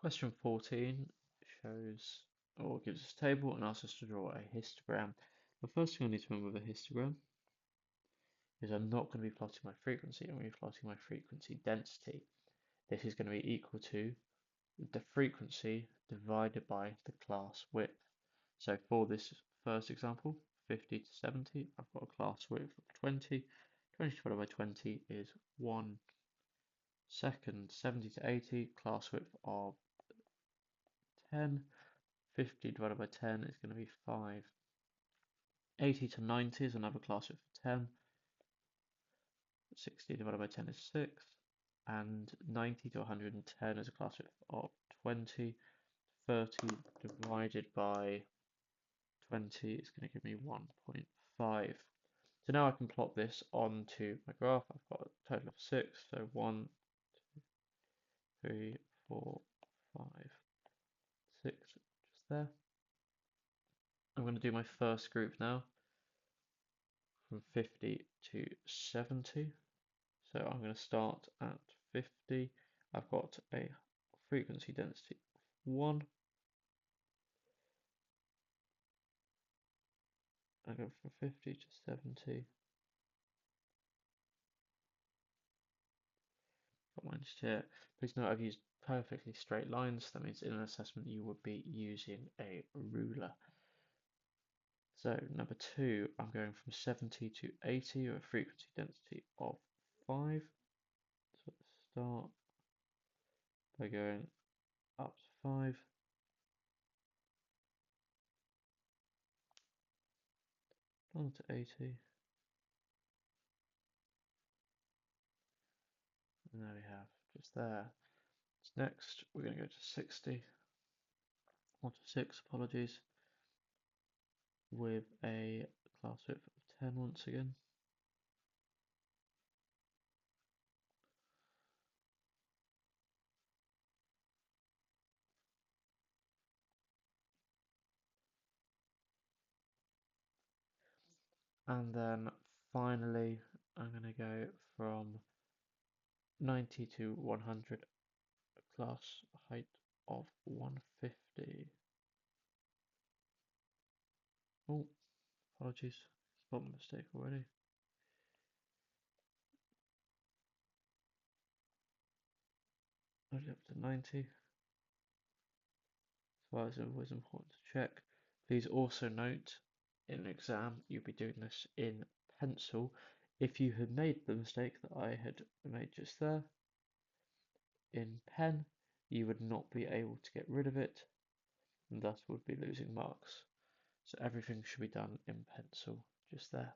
Question 14 shows or gives us a table and asks us to draw a histogram. The first thing I need to remember with a histogram is I'm not going to be plotting my frequency, I'm going to be plotting my frequency density. This is going to be equal to the frequency divided by the class width. So for this first example, 50 to 70, I've got a class width of 20. 20 divided by 20 is 1 second. 70 to 80, class width of 10. 50 divided by 10 is going to be 5. 80 to 90 is another class width of 10. 60 divided by 10 is 6. And 90 to 110 is a class width of 20. 30 divided by 20 is going to give me 1.5. So now I can plot this onto my graph. I've got a total of 6. So 1, 2, 3, 4, 5, 6, just there. I'm going to do my first group now from 50 to 70. So I'm going to start at 50. I've got a frequency density of 1. I go from 50 to 70. Got mine just here. Please note I've used perfectly straight lines. That means in an assessment you would be using a ruler. So number 2, I'm going from 70 to 80 with a frequency density of 5. So let's start by going up to 5. Down to 80. And there we have just there. So next we're going to go to 60. Or to 6, apologies. With a class width of 10 once again. And then finally, I'm going to go from 90 to 100, a class height of 150. Oh, apologies, spot mistake already. Put it up to 90. So it's always important to check. Please also note, in an exam, you'll be doing this in pencil. If you had made the mistake that I had made just there, in pen, you would not be able to get rid of it, and thus would be losing marks. So everything should be done in pencil just there.